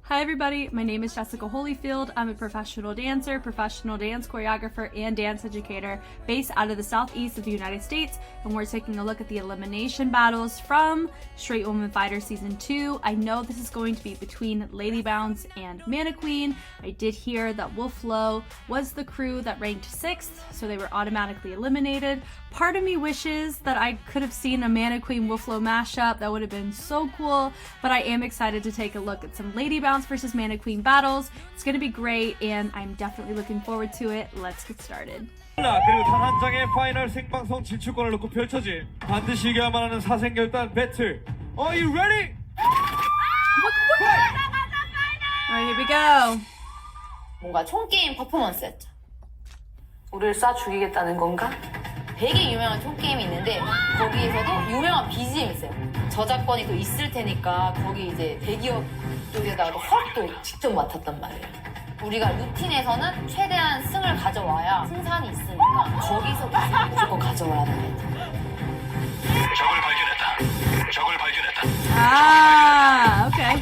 Hi everybody, my name is Jessica Holyfield. I'm a professional dancer, professional dance choreographer, and dance educator based out of the southeast of the United States, and we're taking a look at the elimination battles from Straight Woman Fighter Season 2. I know this is going to be between Ladybounce and Mannequeen. I did hear that Wolflow was the crew that ranked 6th, so they were automatically eliminated. Part of me wishes that I could have seen a Mannequeen Wolflow mashup. That would have been so cool, but I am excited to take a look at some Ladybounce versus Mannequeen battles. It's gonna be great, and I'm definitely looking forward to it. Let's get started. 그리고 단 한 장의 파이널 생방송 진출권을 놓고 펼쳐진 반드시 이겨야만 하는 사생결단 배틀. Are you ready? Alright, here we go. 뭔가 총게임 퍼포먼스였죠. 우리를 쏴 죽이겠다는 건가? 되게 유명한 총게임이 있는데 거기에서도 유명한 BGM 있어요. 저작권이 또 있을 테니까 거기 이제 대기업 쪽에다가 허락도 직접 맡았단 말이에요. 우리가 루틴에서는 최대한 승을 가져와야 승산이 있으니까 거기서 승을 무조건 가져와야 되겠다. 적을 발견했다. 적을 발견했다. Ah, okay.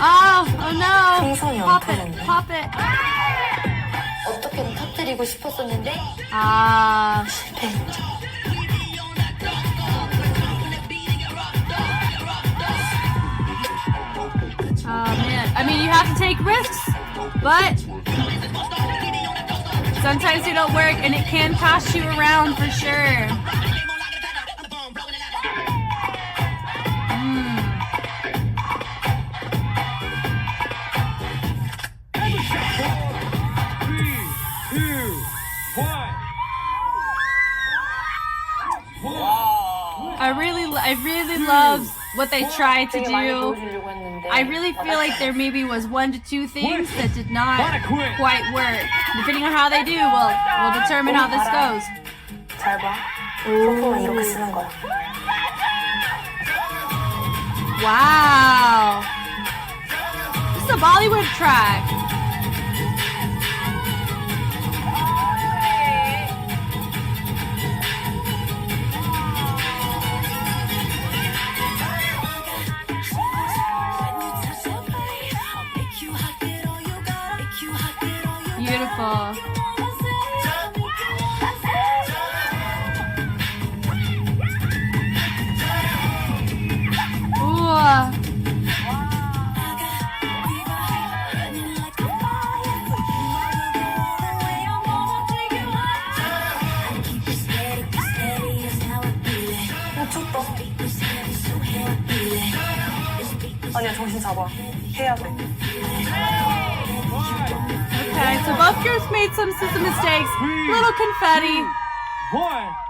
Oh no! 풍선이 Pop it, 엉터리네. pop it. 어떻게든 터뜨리고 싶었었는데 Ah. 실패했죠. Oh man, I mean you have to take risks, but sometimes they don't work and it can pass you around for sure. I really love what they tried to do. I really feel like there maybe was 1 to 2 things that did not quite work. Depending on how they do, we'll determine how this goes. 잘 봐. 소품은 이렇게 쓰는 거야. Wow. This is a Bollywood track. Beautiful. Ooh. 아니야, 정신 잡아. 해야 돼. Okay, so both groups made some mistakes. Little confetti.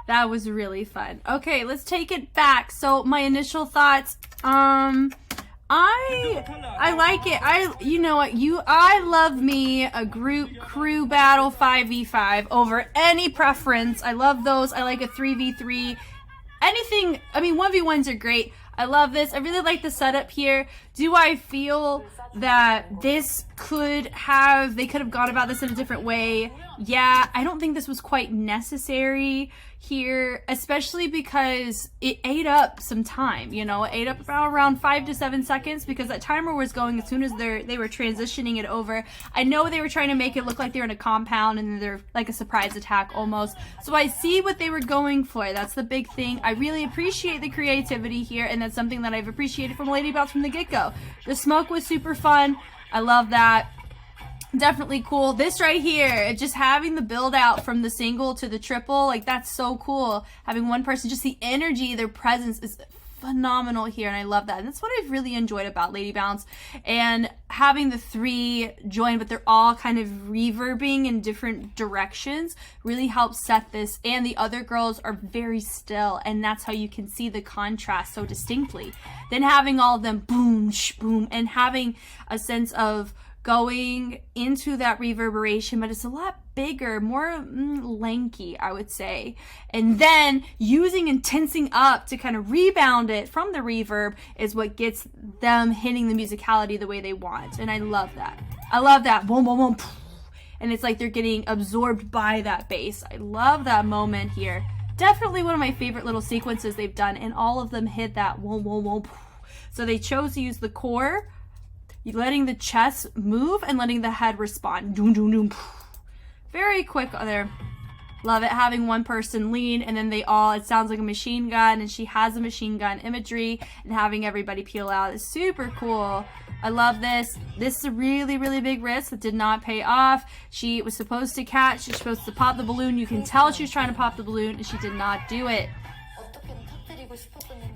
That was really fun. Okay, let's take it back. So my initial thoughts, I like it. You know what, I love me a group crew battle 5v5 over any preference. I love those. I like a 3v3. Anything, I mean 1v1s are great. I love this. I really like the setup here. Do I feel that they could have gone about this in a different way? Yeah, I don't think this was quite necessary here, especially because it ate up some time, you know, it ate up around 5 to 7 seconds because that timer was going as soon as they were transitioning it over. I know they were trying to make it look like they're in a compound and they're like a surprise attack almost. So I see what they were going for. That's the big thing. I really appreciate the creativity here, and that's something that I've appreciated from Ladybounce from the get-go. The smoke was super fun. I love that. Definitely cool. This right here, just having the build out from the single to the triple, like that's so cool. Having one person, just the energy, their presence is phenomenal here, and I love that. And that's what I've really enjoyed about Ladybounce, and having the 3 join, but they're all kind of reverbing in different directions really helps set this. And the other girls are very still, and that's how you can see the contrast so distinctly. Then having all of them boom, sh, boom, and having a sense of going into that reverberation, but it's a lot bigger, more lanky, I would say. And then using and tensing up to kind of rebound it from the reverb is what gets them hitting the musicality the way they want. And I love that. I love that. Boom, boom, boom. And it's like they're getting absorbed by that bass. I love that moment here. Definitely one of my favorite little sequences they've done, and all of them hit that whoa, whoa, whoa. So they chose to use the core, letting the chest move and letting the head respond. Doom, doom, doom. Very quick there. Love it, having one person lean and then they all, it sounds like a machine gun, and she has a machine gun imagery, and having everybody peel out is super cool. I love this. This is a really, really big risk that did not pay off. She was supposed to catch, she's supposed to pop the balloon. You can tell she was trying to pop the balloon and she did not do it.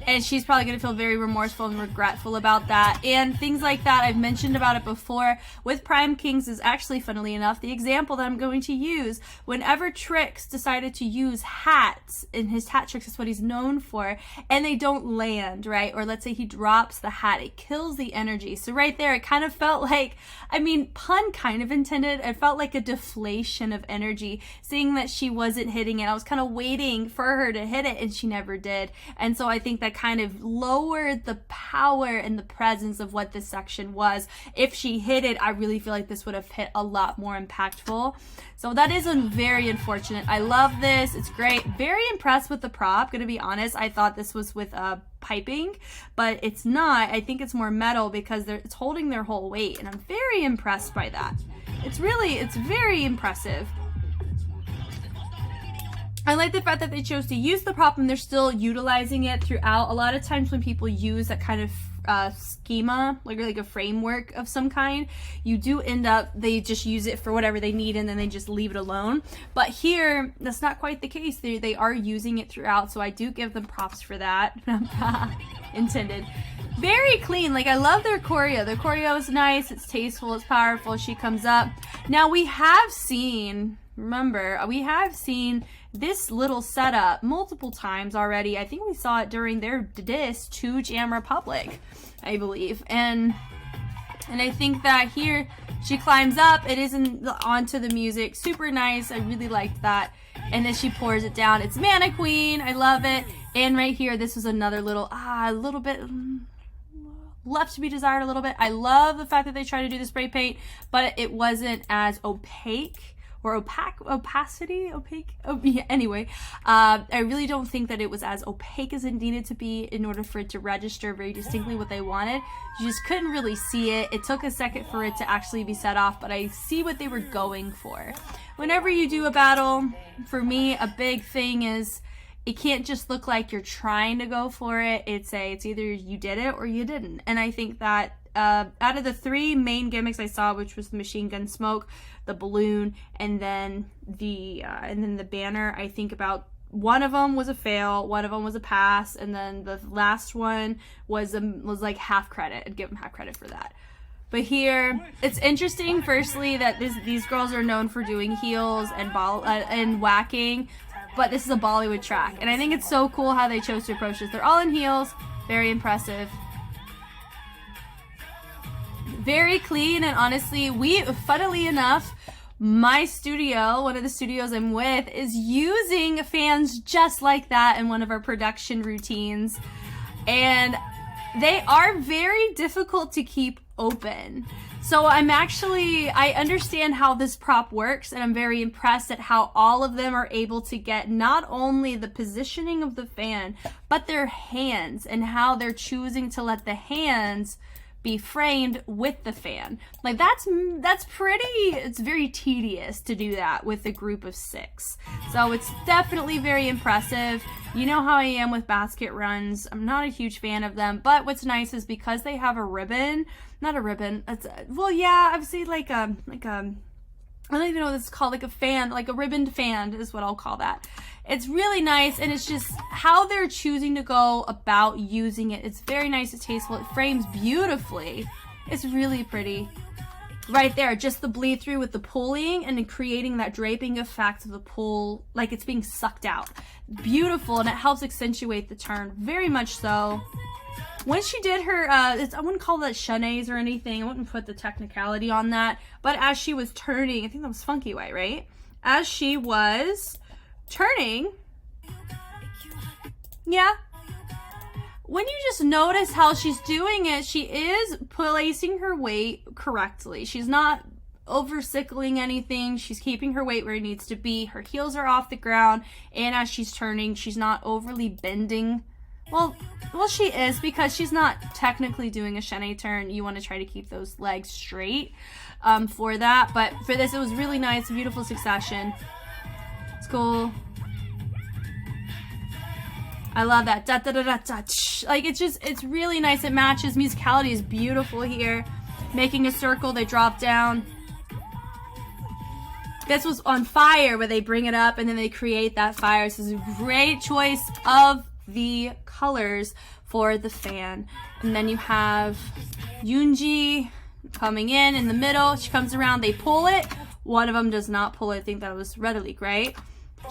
And she's probably going to feel very remorseful and regretful about that. And things like that, I've mentioned about it before. With Prime Kings is actually, funnily enough, the example that I'm going to use. Whenever Trix decided to use hats, in his hat tricks, that's what he's known for, and they don't land, right? Or let's say he drops the hat, it kills the energy. So right there, it kind of felt like, I mean, pun kind of intended, it felt like a deflation of energy, seeing that she wasn't hitting it. I was kind of waiting for her to hit it, and she never did. And so I think that kind of lowered the power and the presence of what this section was. If she hit it, I really feel like this would have hit a lot more impactful. So that is very unfortunate. I love this. It's great. Very impressed with the prop. Gonna be honest, I thought this was with piping, but it's not. I think it's more metal because it's holding their whole weight, and I'm very impressed by that. It's very impressive. I like the fact that they chose to use the prop and they're still utilizing it throughout. A lot of times when people use that kind of schema, like a framework of some kind, you do end up, they just use it for whatever they need and then they just leave it alone. But here, that's not quite the case. They are using it throughout, so I do give them props for that. Intended. Very clean. Like, I love their choreo. Their choreo is nice, it's tasteful, it's powerful. She comes up. Now we have seen, remember, we have seen this little setup multiple times already. I think we saw it during their diss to Jam Republic, I believe. And I think that here she climbs up, it isn't onto the music. Super nice. I really liked that. And then she pours it down. It's Mannequeen. I love it. And right here, this was another little, a little bit left to be desired a little bit. I love the fact that they try to do the spray paint, but it wasn't as opaque. Or opacity. Yeah, anyway, I really don't think that it was as opaque as it needed to be in order for it to register very distinctly what they wanted. You just couldn't really see it. It took a second for it to actually be set off, but I see what they were going for. Whenever you do a battle, for me, a big thing is it can't just look like you're trying to go for it. It's either you did it or you didn't. And I think that out of the three main gimmicks I saw, which was the machine gun smoke, the balloon, and then the banner, I think about one of them was a fail, one of them was a pass, and then the last one was like half credit. I'd give them half credit for that. But here, it's interesting, firstly, that these girls are known for doing heels and whacking, but this is a Bollywood track. And I think it's so cool how they chose to approach this. They're all in heels, very impressive. Very clean, and honestly, funnily enough, my studio, one of the studios I'm with, is using fans just like that in one of our production routines. And they are very difficult to keep open. So I understand how this prop works, and I'm very impressed at how all of them are able to get not only the positioning of the fan, but their hands, and how they're choosing to let the hands be framed with the fan. Like, that's pretty, it's very tedious to do that with a group of 6. So it's definitely very impressive. You know how I am with basket runs. I'm not a huge fan of them, but what's nice is because they have a ribbon, not a ribbon, obviously like a, I don't even know what this is called, like a fan, like a ribboned fan is what I'll call that. It's really nice, and it's just how they're choosing to go about using it. It's very nice, it's tasteful, it frames beautifully. It's really pretty. Right there, just the bleed through with the pulling and then creating that draping effect of the pull, like it's being sucked out. Beautiful, and it helps accentuate the turn, very much so. When she did her, I wouldn't call that chaînés or anything, I wouldn't put the technicality on that, but as she was turning, I think that was Funky White, right? As she was turning, yeah, when you just notice how she's doing it, she is placing her weight correctly. She's not over-sickling anything. She's keeping her weight where it needs to be. Her heels are off the ground, and as she's turning, she's not overly bending. Well, she is, because she's not technically doing a chaîné turn. You want to try to keep those legs straight for that. But for this, it was really nice, beautiful succession. It's cool. I love that. Da, da, da, da, da. Like, it's really nice. It matches. Musicality is beautiful here. Making a circle, they drop down. This was on fire, where they bring it up and then they create that fire. This is a great choice of the colors for the fan. And then you have Yoonji coming in the middle. She comes around, they pull it. One of them does not pull it. I think that was readily great.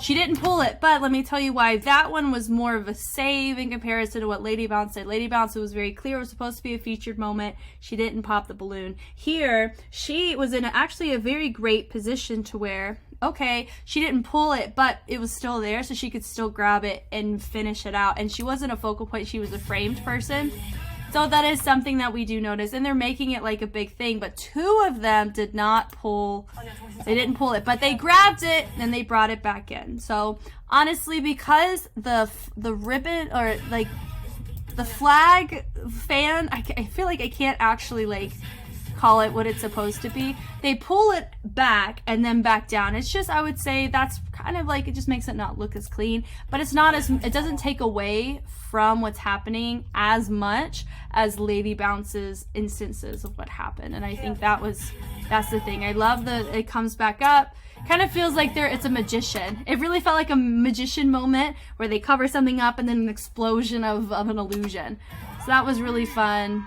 She didn't pull it, but let me tell you why. That one was more of a save in comparison to what Ladybounce did. Ladybounce, it was very clear it was supposed to be a featured moment. She didn't pop the balloon. Here, she was in actually a very great position to where, okay, she didn't pull it, but it was still there, so she could still grab it and finish it out. And she wasn't a focal point, she was a framed person. So that is something that we do notice, and they're making it like a big thing, but two of them did not pull. They didn't pull it, but they grabbed it and they brought it back in. So honestly, because the ribbon, or like the flag fan, I feel like I can't actually like call it what it's supposed to be. They pull it back and then back down. It's just, I would say that's kind of like, it just makes it not look as clean, but it's not as, it doesn't take away from what's happening as much as Ladybounce's instances of what happened. And I think that's the thing. I love that it comes back up. Kind of feels like it's a magician. It really felt like a magician moment where they cover something up and then an explosion of an illusion. So that was really fun.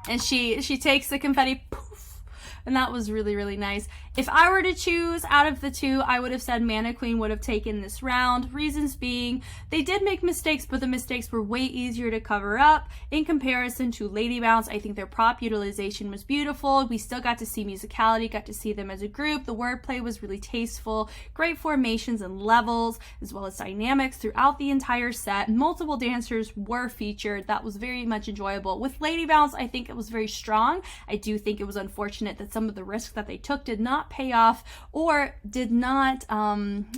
And she takes the confetti, poof, and that was really, really nice. If I were to choose out of the two, I would have said Mannequeen would have taken this round. Reasons being, they did make mistakes, but the mistakes were way easier to cover up in comparison to Ladybounce. I think their prop utilization was beautiful. We still got to see musicality, got to see them as a group. The wordplay was really tasteful. Great formations and levels, as well as dynamics throughout the entire set. Multiple dancers were featured. That was very much enjoyable. With Ladybounce, I think it was very strong. I do think it was unfortunate that some of the risks that they took did not pay off, or did not,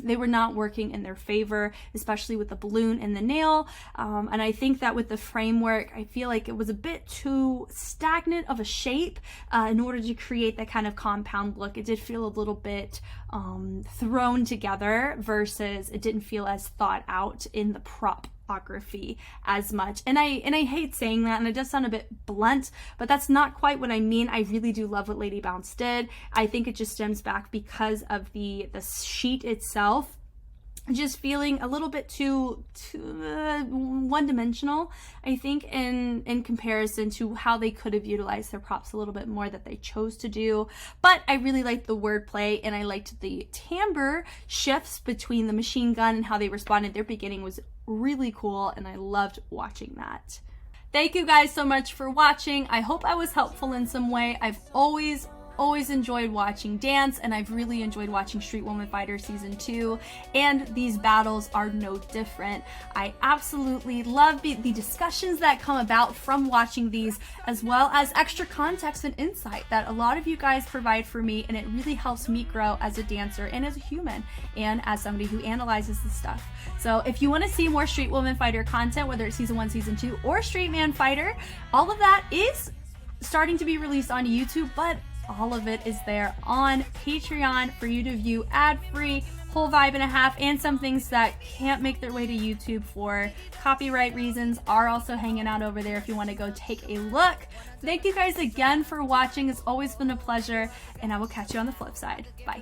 they were not working in their favor, especially with the balloon and the nail. And I think that with the framework, I feel like it was a bit too stagnant of a shape in order to create that kind of compound look. It did feel a little bit thrown together, versus it didn't feel as thought out in the propography as much. And I hate saying that, and it does sound a bit blunt, but that's not quite what I mean. I really do love what Ladybounce did. I think it just stems back because of the sheet itself just feeling a little bit too one-dimensional, I think, in comparison to how they could have utilized their props a little bit more that they chose to do. But I really liked the wordplay, and I liked the timbre shifts between the machine gun and how they responded. Their beginning was really cool, and I loved watching that. Thank you guys so much for watching. I hope I was helpful in some way. I've always enjoyed watching dance, and I've really enjoyed watching Street Woman Fighter Season 2, and these battles are no different. I absolutely love the discussions that come about from watching these, as well as extra context and insight that a lot of you guys provide for me, and it really helps me grow as a dancer and as a human and as somebody who analyzes this stuff. So if you want to see more Street Woman Fighter content, whether it's Season 1, Season 2, or Street Man Fighter, all of that is starting to be released on YouTube, but all of it is there on Patreon for you to view ad-free, whole vibe and a half, and some things that can't make their way to YouTube for copyright reasons are also hanging out over there if you want to go take a look. Thank you guys again for watching. It's always been a pleasure, and I will catch you on the flip side. Bye.